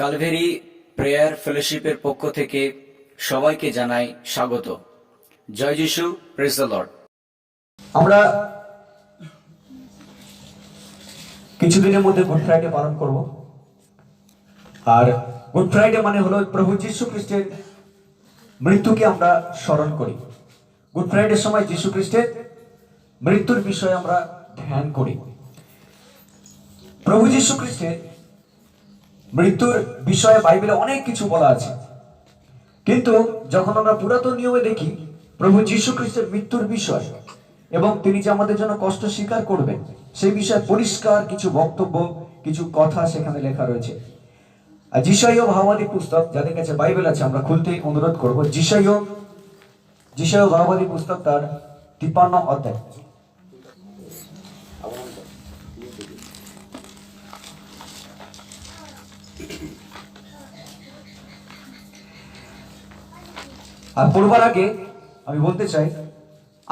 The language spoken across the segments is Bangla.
কালভেরি প্রেয়ার ফেলোশিপের পক্ষ থেকে সবাইকে জানাই স্বাগত। জয় যিশু, প্রেজ দ্য লর্ড। আমরা কিছুদিনের মধ্যে গুড ফ্রাইডে পালন করব। আর গুড ফ্রাইডে মানে হলো প্রভু যীশু খ্রিস্টের মৃত্যুকে আমরা স্মরণ করি। গুড ফ্রাইডের সময় যীশু খ্রিস্টের মৃত্যুর বিষয়ে আমরা ধ্যান করি। প্রভু যীশু খ্রিস্টের মৃত্যুর বিষয়ে বাইবেলে অনেক কিছু বলা আছে, কিন্তু যখন আমরা পুরাতন নিয়মে দেখি প্রভু যীশু খ্রিস্টের মৃত্যুর বিষয় এবং তিনি যে আমাদের জন্য কষ্ট স্বীকার করবেন সেই বিষয়ে পরিষ্কার কিছু বক্তব্য, কিছু কথা সেখানে লেখা রয়েছে। আর যিশাইয় ভাববাদী পুস্তক, যাদের কাছে বাইবেল আছে আমরা খুলতে অনুরোধ করব। যিশাইয় ভাববাদী পুস্তক তার 53 অধ্যায়। আর পড়বার আগে আমি বলতে চাই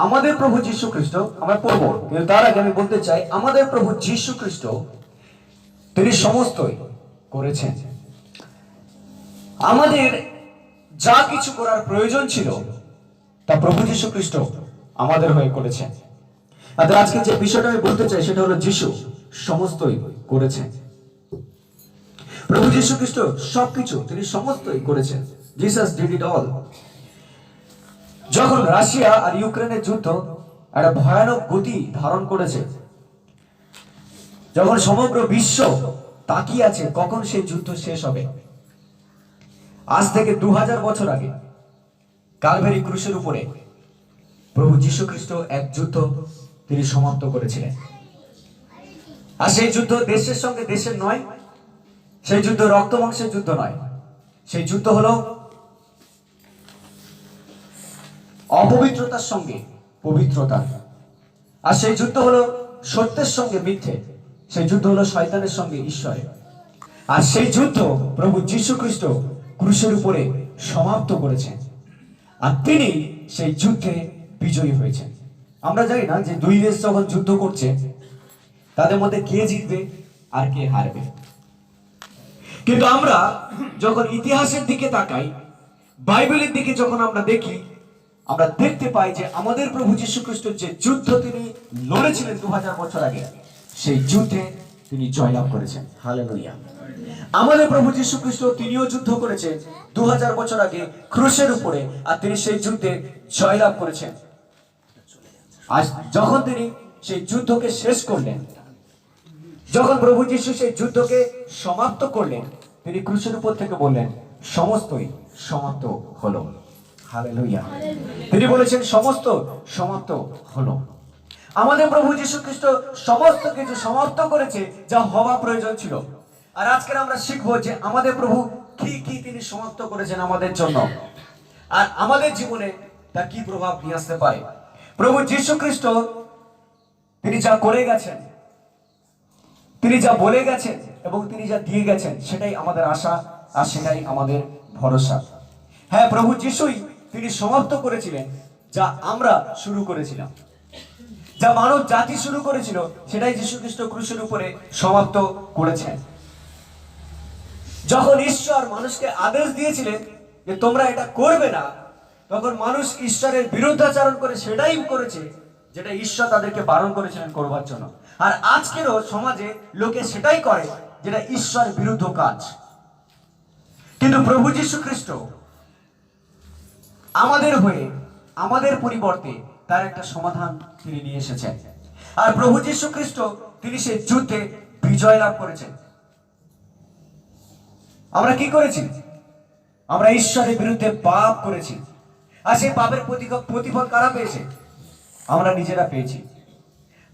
আমাদের প্রভু যীশু খ্রিস্ট, আমরা পড়ব কিন্তু তার আগে আমি বলতে চাই আমাদের প্রভু যীশু খ্রিস্ট তিনি সমস্তই করেছেন। আমাদের যা কিছু করার প্রয়োজন ছিল তা প্রভু যীশু খ্রিস্ট আমাদের হয়ে করেছেন। আর আজকে যে বিষয়টা আমি বলতে চাই সেটা হলো যীশু সমস্তই করেছেন। প্রভু যীশু খ্রিস্ট সবকিছু তিনি সমস্তই করেছেন। Jesus did it all. যখন রাশিয়া আর ইউক্রেনের যুদ্ধ একটা ভয়ানক গতি ধারণ করেছে, যখন সমগ্র বিশ্ব তাকিয়ে আছে কখন সেই যুদ্ধ শেষ হবে, আজ থেকে 2000 বছর আগে কালভেরি ক্রুশের উপরে প্রভু যীশু খ্রিস্ট এক যুদ্ধ তিনি সমাপ্ত করেছিলেন। আর সেই যুদ্ধ দেশের সঙ্গে দেশের নয়, সেই যুদ্ধ রক্ত মাংসের যুদ্ধ নয়, সেই যুদ্ধ হলো অপবিত্রতার সঙ্গে পবিত্রতা। আর সেই যুদ্ধ হলো সত্যের সঙ্গে মিথ্যে, সেই যুদ্ধ হলো শয়তানের সঙ্গে ঈশ্বরের। আর সেই যুদ্ধ প্রভু যীশু খ্রিস্ট ক্রুশের উপরে সমাপ্ত করেছেন, আর তিনি সেই যুদ্ধে বিজয়ী হয়েছেন। আমরা জানি না যে দুই দেশ যখন যুদ্ধ করছে তাদের মধ্যে কে জিতবে আর কে হারবে, কিন্তু আমরা যখন ইতিহাসের দিকে তাকাই, বাইবেলের দিকে যখন আমরা দেখি, আমরা দেখতে পাই যে আমাদের প্রভু যীশু খ্রিস্ট যে যুদ্ধ তিনি লড়েছিলেন 2000 বছর আগে, সেই যুদ্ধে তিনি জয়লাভ করেছেন। হালেলুয়া। আমাদের প্রভু যীশু খ্রিস্ট তিনিও যুদ্ধ করেছেন 2000 বছর আগে ক্রুশের উপরে, আর তিনি সেই যুদ্ধে জয়লাভ করেছেন। আজ যখন তিনি সেই যুদ্ধকে শেষ করলেন, যখন প্রভু যীশু সেই যুদ্ধকে সমাপ্ত করলেন, তিনি ক্রুশের উপর থেকে বললেন সমস্তই সমাপ্ত হলো। হালেলুয়া। তিনি বলেছেন সমস্ত সমাপ্ত হলো। আমাদের প্রভু যীশু খ্রিস্ট সমস্ত কিছু সমাপ্ত করেছে যা হওয়া প্রয়োজন ছিল। আর আজকে আমরা শিখবো যে আমাদের প্রভু কি কি তিনি সমাপ্ত করেছেন আমাদের জন্য, আর আমাদের জীবনে তা কি প্রভাব নিয়ে আসতে পারে। প্রভু যীশু খ্রিস্ট তিনি যা করে গেছেন, তিনি যা বলে গেছেন এবং তিনি যা দিয়ে গেছেন, সেটাই আমাদের আশা আর সেটাই আমাদের ভরসা। হ্যাঁ, প্রভু যিশুই তিনি সমাপ্ত করেছিলেন যা আমরা শুরু করেছিলাম, যা মানব জাতি শুরু করেছিল, সেটাই যীশু খ্রিস্ট ক্রুশের উপরে সমাপ্ত করেছেন। যখন ঈশ্বর মানুষকে আদেশ দিয়েছিলেন যে তোমরা এটা করবে না, তখন মানুষ ঈশ্বরের বিরুদ্ধাচরণ করে সেটাই করেছে যেটা ঈশ্বর তাদেরকে বারণ করেছিলেন করবার জন্য। আর আজকেরও সমাজে লোকে সেটাই করে যেটা ঈশ্বর বিরুদ্ধ কাজ। কিন্তু প্রভু যীশু খ্রিস্ট আমাদের হয়ে, আমাদের পরিবর্তে তার একটা সমাধান তিনি নিয়ে এসেছেন। আর প্রভু যীশু খ্রিস্ট তিনি সেই যুদ্ধে বিজয় লাভ করেছেন। আমরা কি করেছি? আমরা ঈশ্বরের বিরুদ্ধে পাপ করেছি, আর সেই পাপের প্রতিফল কারা পেয়েছে? আমরা নিজেরা পেয়েছি।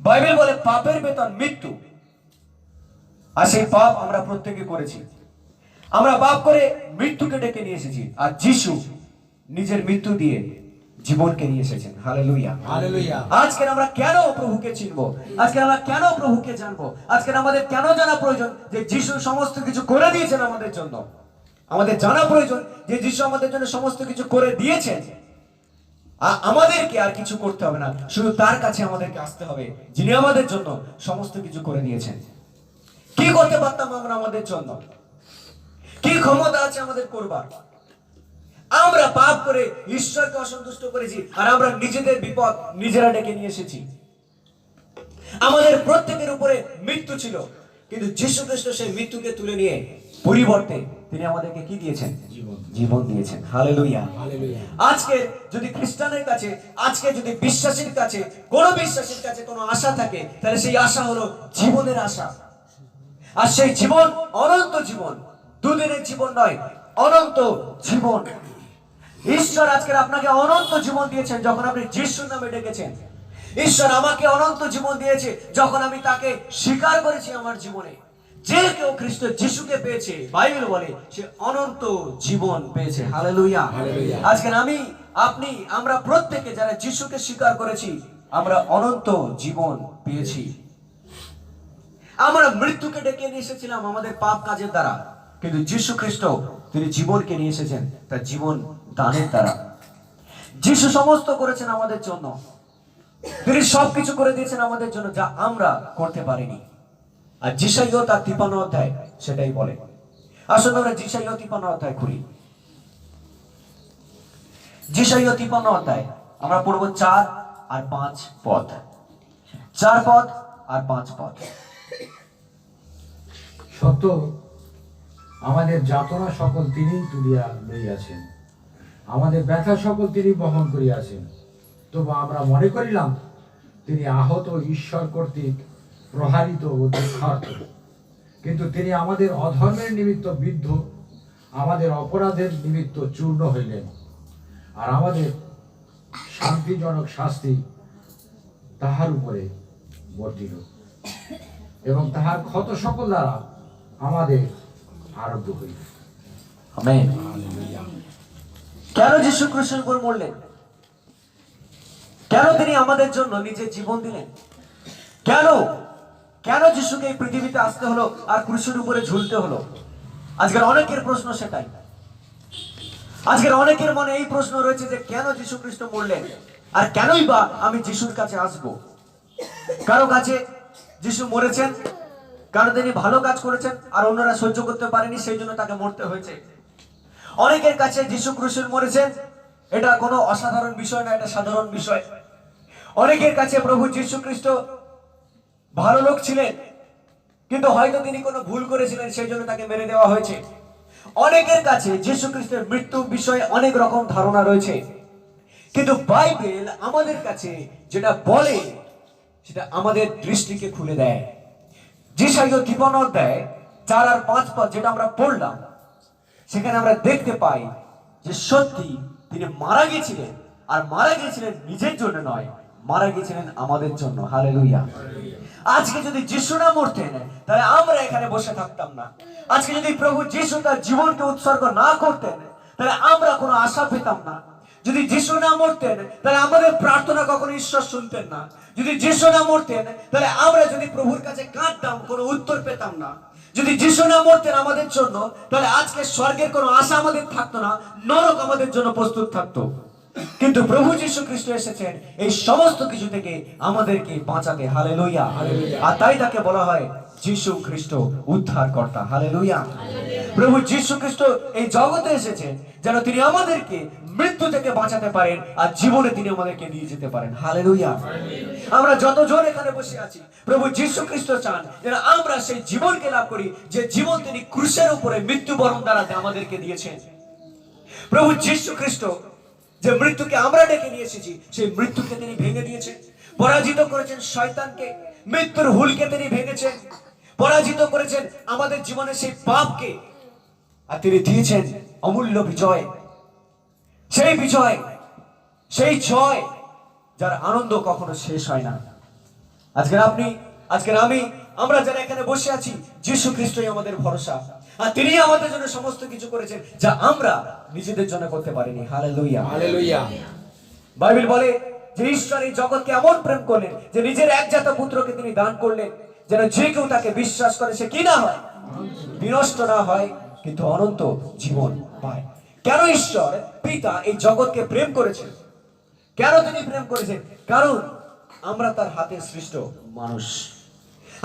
বাইবেল বলে পাপের বেতন মৃত্যু, আর সেই পাপ আমরা প্রত্যেকে করেছি। আমরা পাপ করে মৃত্যুকে ডেকে নিয়ে এসেছি, আর যিশু নিজের মৃত্যু দিয়ে জীবনকে নিয়ে এসেছেন। Hallelujah, hallelujah. আজকে আমরা কেন প্রভুকে চিনবো? আজকে আমরা কেন প্রভুকে জানবো? আজকে আমাদের কেন জানা প্রয়োজন যে যিশু সমস্ত কিছু করে দিয়েছেন আমাদের জন্য। আমাদের জানা প্রয়োজন যে যিশু আমাদের জন্য সমস্ত কিছু করে দিয়েছেন, আমাদেরকে আর কিছু করতে হবে না, শুধু তার কাছে আমাদেরকে আসতে হবে যিনি আমাদের জন্য সমস্ত কিছু করে দিয়েছেন। কি করতে পারতাম আমরা আমাদের জন্য? কি ক্ষমতা আছে আমাদের করবার? আমরা পাপ করে ঈশ্বরকে অসন্তুষ্ট করেছি, আর আমরা নিজেদের বিপদ নিজেরা ডেকে নিয়ে এসেছি। আমাদের প্রত্যেকের উপরে মৃত্যু ছিল, কিন্তু যীশু খ্রিস্ট সেই মৃত্যুকে তুলে নিয়ে পরিবর্তে তিনি আমাদেরকে কি দিয়েছেন? জীবন দিয়েছেন। হালেলুয়া। আজকে যদি খ্রিস্টানের কাছে, আজকে যদি বিশ্বাসীর কাছে, কোন বিশ্বাসীর কাছে কোনো আশা থাকে, তাহলে সেই আশা হলো জীবনের আশা। আর সেই জীবন অনন্ত জীবন, দুদিনের জীবন নয়, অনন্ত জীবন। ঈশ্বর আজকে আপনাকে অনন্ত জীবন দিয়েছেন যখন আপনি যিশুর নামে ডেকেছেন। ঈশ্বর আমাকে অনন্ত জীবন দিয়েছে যখন আমি তাকে স্বীকার করেছি আমার জীবনে। যে কেউ খ্রিস্ট যিশুকে পেয়েছে, বাইবেল বলে সে অনন্ত জীবন পেয়েছে। হালেলুয়া। আজকে আমি, আপনি, আমরা প্রত্যেকে যারা যিশুকে স্বীকার করেছি, আমরা অনন্ত জীবন পেয়েছি। আমরা মৃত্যুকে ডেকে নিয়ে এসেছিলাম আমাদের পাপ কাজের দ্বারা, কিন্তু যিশু খ্রিস্ট তিনি জীবনকে নিয়ে এসেছেন তার জীবন দানের দ্বারা। যিশু সমস্ত করেছেন আমাদের জন্য, তিনি সবকিছু করে দিয়েছেন আমাদের জন্য যা আমরা করতে পারিনি। আর যিশাইও তার 53 অধ্যায় সেটাই বলে। আসলে আমরা যিশাইও 53 অধ্যায় খুলি। যিশাইও 53 অধ্যায় আমরা পড়ব 4 আর 5 পদ। 4 পদ আর 5 পদ। সত্য আমাদের যাতনা সকল তিনি তুলিয়া লইয়াছেন, আমাদের ব্যথা সকল তিনি বহন করিয়াছেন। তবু আমরা মনে করিলাম তিনি আহত, ঈশ্বর কর্তৃক প্রহারিত ও দুঃখার্ত। কিন্তু তিনি আমাদের অধর্মের নিমিত্ত বিদ্ধ, আমাদের অপরাধের নিমিত্ত চূর্ণ হইলেন। আর আমাদের শান্তিজনক শাস্তি তাহার উপরে বর্তিল, এবং তাহার ক্ষত সকল দ্বারা আমাদের আরোগ্য হইল। আমেন। কেন যিশু ক্রুশের উপর মরলেন? কেন তিনি আমাদের জন্য নিজের জীবন দিলেন? কেন কেন যিশুকে এই পৃথিবীতে আসতে হলো আর ক্রুশের উপরে ঝুলতে হলো? আজকের অনেকের প্রশ্ন সেটাই। আজকের অনেকের মনে এই প্রশ্ন রয়েছে যে কেন যিশু খ্রিস্ট মরলেন, আর কেনই বা আমি যিশুর কাছে আসব? কারো কাছে যিশু মরেছেন কারণ তিনি ভালো কাজ করেছেন আর অন্যরা সহ্য করতে পারেনি, সেই জন্য তাকে মরতে হয়েছে। অনেকের কাছে যিশু ক্রুশে মরেছেন এটা কোনো অসাধারণ বিষয় না, এটা সাধারণ বিষয়। অনেকের কাছে প্রভু যিশু খ্রিস্ট ভালো লোক ছিলেন, কিন্তু হয়তো তিনি কোনো ভুল করেছিলেন, সেই জন্য তাকে মেরে দেওয়া হয়েছে। অনেকের কাছে যিশু খ্রিস্টের মৃত্যু বিষয়ে অনেক রকম ধারণা রয়েছে, কিন্তু বাইবেল আমাদের কাছে যেটা বলে সেটা আমাদের দৃষ্টিকে খুলে দেয়। যিশাইয়া 53 অধ্যায় 4 আর 5 পদ যেটা আমরা পড়লাম, সেখানে আমরা দেখতে পাই যে সত্যি তিনি মারা গিয়েছিলেন, আর মারা গিয়েছিলেন নিজের জন্য নয়, মারা গিয়েছিলেন আমাদের জন্য। হালেলুয়া। আজকে যদি যিশু না মরতেন তাহলে আমরা এখানে বসে থাকতাম না। আজকে যদি প্রভু যিশু তার জীবনকে উৎসর্গ না করতেন তাহলে আমরা কোনো আশা পেতাম না। যদি যিশু না মরতেন তাহলে আমাদের প্রার্থনা কখনো ঈশ্বর শুনতেন না। যদি যিশু না মরতেন তাহলে আমরা যদি প্রভুর কাছে কাঁদতাম কোনো উত্তর পেতাম না। যদি যিশু না মরতেন আমাদের জন্য তাহলে আজকে স্বর্গের কোনো আশা আমাদের থাকতো না, নরক আমাদের জন্য প্রস্তুত থাকতো। কিন্তু প্রভু যিশু খ্রিস্ট এসেছেন এই সমস্ত কিছু থেকে আমাদেরকে বাঁচাতে। হালেলুয়া। আর তাই তাকে বলা হয় যিশু খ্রিস্ট উদ্ধারকর্তা। হালেলুয়া। প্রভু যিশু খ্রিস্ট এই জগতে এসেছেন যেন তিনি আমাদেরকে মৃত্যু থেকে বাঁচাতে পারেন আর জীবনে তিনি আমাদেরকে নিয়ে যেতে পারেন। হালেলুয়া। আমরা যতজন এখানে বসে আছি, প্রভু যিশু খ্রিস্ট চান যেন আমরা সেই জীবনকে লাভ করি যে জীবন তিনি ক্রুশের উপরে মৃত্যুবরণ দ্বারা আমাদেরকে দিয়েছেন। প্রভু যিশু খ্রিস্ট যে মৃত্যুকে আমরা ডেকে নিয়ে এসেছি সেই মৃত্যুকে তিনি ভেঙে দিয়েছেন, পরাজিত করেছেন শয়তানকে, মৃত্যুর হুলকে তিনি ভেঙেছেন, পরাজিত করেছেন আমাদের জীবনে সেই পাপকে, আর তিনি দিয়েছেন অমূল্য বিজয়। সেই বিজয়, সেই জয় যার আনন্দ কখনো শেষ হয় না। আজকের আপনি, আজকের আমি, আমরা যারা এখানে বসে আছি, যিশু খ্রিস্টই আমাদের ভরসা, আর তিনি আমাদের জন্য সমস্ত কিছু করেছেন যা আমরা নিজেদের জন্য করতে পারিনি। হালেলুয়া। হালেলুয়া। বাইবেল বলে যে ঈশ্বর এই জগৎকে এমন প্রেম করলেন যে নিজের একজাত পুত্রকে তিনি দান করলেন যেন যে কেউ তাকে বিশ্বাস করে সে কি না হয়, বিনষ্ট না হয়, কিন্তু অনন্ত জীবন পায়। কেন ঈশ্বর পিতা এই জগৎকে প্রেম করেছেন? কেন তিনি প্রেম করেছেন? কারণ আমরা তার হাতে সৃষ্ট মানুষ।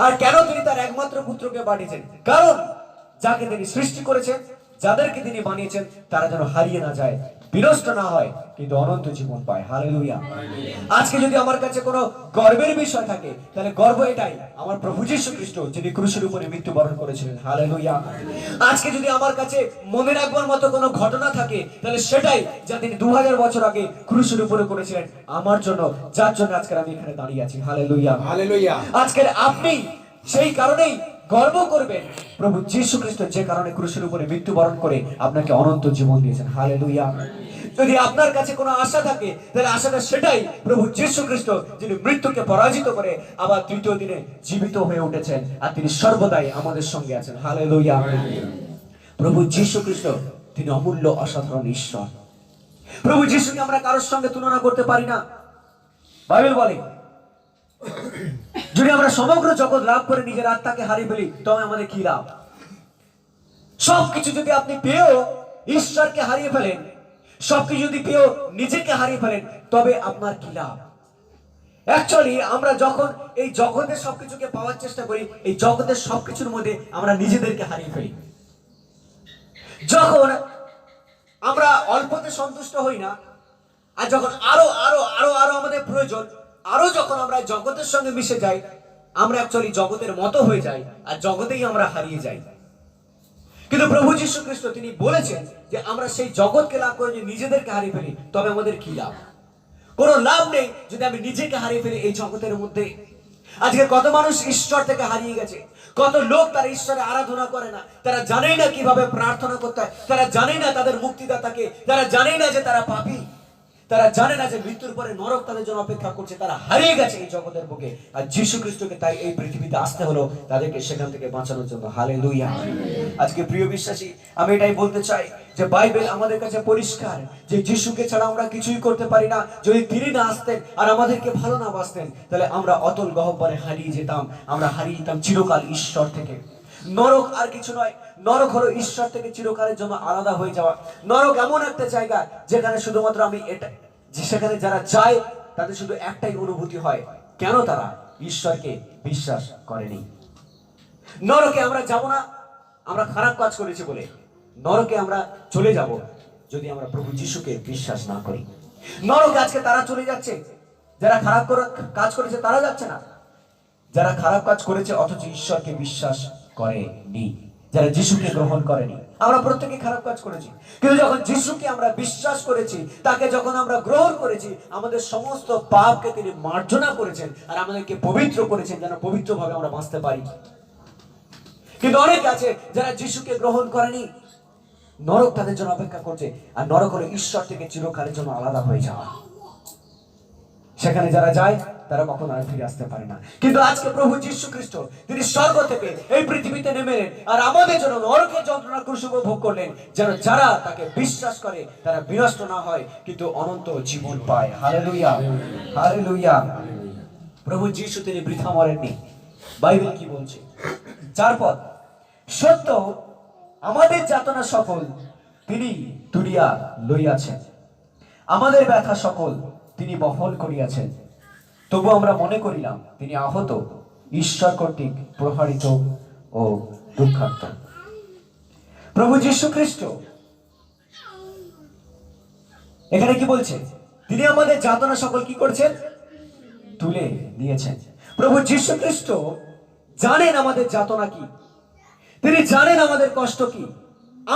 আর কেন তিনি তার একমাত্র পুত্রকে পাঠিয়েছেন? কারণ যাকে তিনি সৃষ্টি করেছেন যাদেরকে তিনি বানিয়েছেন তারা যেন হারিয়ে না যায়, বিনষ্ট না হয়, কিন্তু অনন্ত জীবন পায়। হালেলুয়া। আজকে যদি আমার কাছে কোনো গর্বের বিষয় থাকে, তাহলে গর্ব এটাই, আমার প্রভু যীশু খ্রিস্ট যিনি ক্রুশের উপরে মৃত্যুবরণ করেছিলেন। হালেলুয়া। আজকে যদি আমার কাছে মনে রাখবার মতো কোনো ঘটনা থাকে, তাহলে সেটাই যা তিনি 2000 বছর আগে ক্রুশের উপরে করেছিলেন আমার জন্য, যার জন্য আজকে আমি এখানে দাঁড়িয়ে আছি। হালেলুয়া। হালেলুয়া। আজকের আপনি সেই কারণেই গর্ব করবেন, প্রভু যীশু খ্রিস্ট যে কারণে ক্রুশের উপরে মৃত্যুবরণ করে আপনাকে অনন্ত জীবন দিয়েছেন। হালেলুয়া। যদি আপনার কাছে কোনো আশা থাকে, তাহলে আশাটা সেটাই, প্রভু যীশু খ্রিস্ট যিনি মৃত্যুকে পরাজিত করে আবার তৃতীয় দিনে জীবিত হয়ে উঠেছেন, আর তিনি সর্বদাই আমাদের সঙ্গে আছেন। হালেলুয়া। প্রভু যীশু খ্রিস্ট তিনি অমূল্য অসাধারণ ঈশ্বর। প্রভু যীশুকে আমরা কারোর সঙ্গে তুলনা করতে পারি না। বাইবেল বলে যদি আমরা সমগ্র জগৎ লাভ করে নিজের আত্মাকে হারিয়ে ফেলি, তবে আমাদের কি লাভ? সবকিছু যদি আপনি পেয়েও ঈশ্বরকে হারিয়ে ফেলেন, সবকিছু যদি পেয়েও নিজেকে হারিয়ে ফেলেন, তবে আপনার কি লাভ? অ্যাকচুয়ালি আমরা যখন এই জগতের সবকিছুকে পাওয়ার চেষ্টা করি, এই জগতের সবকিছুর মধ্যে আমরা নিজেদেরকে হারিয়ে ফেলি। যখন আমরা অল্পতে সন্তুষ্ট হই না, আর যখন আরো আরো আরো আরো আমাদের প্রয়োজন, আরো যখন আমরা জগতের সঙ্গে মিশে যাই, আমরা অ্যাকচুয়ালি জগতের মতো হয়ে যাই, আর জগতেই আমরা হারিয়ে যাই। কিন্তু প্রভু যীশু খ্রিস্ট তিনি বলেছেন যে আমরা সেই জগৎকে লাভ করে যদি নিজেদেরকে হারিয়ে ফেলি, তবে আমাদের কি লাভ? কোনো লাভ নেই যদি আমি নিজেকে হারিয়ে ফেলি এই জগতের মধ্যে। আজকে কত মানুষ ঈশ্বর থেকে হারিয়ে গেছে, কত লোক তারা ঈশ্বরের আরাধনা করে না, তারা জানেই না কিভাবে প্রার্থনা করতে হয়, তারা জানেই না তাদের মুক্তিদাতাকে, তারা জানেই না যে তারা পাপী, তারা জানে না যে মৃত্যুর পরে নরক তাদের জন্য অপেক্ষা করছে। তারা হারিয়ে গেছে এই জগতের বুকে, আর যীশু খ্রিস্টকে তাই এই পৃথিবীতে আসতে হলো তাদেরকে সেখান থেকে বাঁচানোর জন্য। হালেলুয়া। আজকে প্রিয় বিশ্বাসী, আমি এটাই বলতে চাই যে বাইবেল আমাদের কাছে পরিষ্কার যে যীশুকে ছাড়া আমরা কিছুই করতে পারি না। যদি তিনি না আসতেন আর আমাদেরকে ভালো না বাসতেন, তাহলে আমরা অতল গহ্বরে হারিয়ে যেতাম, আমরা হারিয়ে যেতাম চিরকাল ঈশ্বর থেকে। নরক আর কিছু নয়, নরক হলো ঈশ্বর থেকে চিরকালের জন্য আলাদা হয়ে যাওয়া। নরক এমন একটা জায়গা যেখানে শুধুমাত্র আমি এটা, যে সেখানে যারা যায় তাদের শুধু একটাই অনুভূতি হয়, কেন তারা ঈশ্বরকে বিশ্বাস করেনি। নরকে আমরা যাব না আমরা খারাপ কাজ করেছি বলে, নরকে আমরা চলে যাব যদি আমরা প্রভু যীশুকে বিশ্বাস না করি। নরকে আজকে তারা চলে যাচ্ছে যারা খারাপ কাজ করেছে, তারা যাচ্ছে না যারা খারাপ কাজ করেছে অথচ ঈশ্বরকে বিশ্বাস করেনি, যারা যিশুকে গ্রহণ করেনি। আমরা প্রত্যেকে খারাপ কাজ করেছি, কিন্তু যখন যিশুকে আমরা বিশ্বাস করেছি, তাকে যখন আমরা গ্রহণ করেছি, আমাদের সমস্ত পাপকে তিনি মার্জনা করেছেন আর আমাদেরকে পবিত্র করেছেন, যেন পবিত্রভাবে আমরা বাঁচতে পারি। কিন্তু অনেক আছে যারা যিশুকে গ্রহণ করেনি, নরক তাদের জন্য অপেক্ষা করছে, আর নরক হলো ঈশ্বর থেকে চিরকালের জন্য আলাদা হয়ে যাওয়া। সেখানে যারা যায় তারা কখনো আর ফিরে আসতে পারে না। কিন্তু আজকে প্রভু যীশু খ্রিস্ট তিনি স্বর্গ থেকে এই পৃথিবীতে নেমে এলেন আর আমাদের জন্য নরকের যন্ত্রণা ক্রুশ উপভোগ করলেন, যেন যারা তাকে বিশ্বাস করে তারা বিনষ্ট না হয়, কিন্তু অনন্ত জীবন পায়। Hallelujah, hallelujah. প্রভু যীশু তিনি বৃথা মরেননি। বাইবেল কি বলছে? 4 পদ, সত্য আমাদের যাতনা সকল তিনি তুলিয়া লইয়াছেন, আমাদের ব্যথা সকল তিনি বহন করিয়াছেন, তবু আমরা মনে করিলাম তিনি আহত, ঈশ্বর কর্তৃক প্রহারিত ও দুঃখার্ত। প্রভু যীশু খ্রিস্ট এখানে কি বলছে? তিনি আমাদের যাতনা সকল কি করছেন? তুলে দিয়েছেন। প্রভু যীশু খ্রিস্ট জানেন আমাদের যাতনা কি, তিনি জানেন আমাদের কষ্ট কি।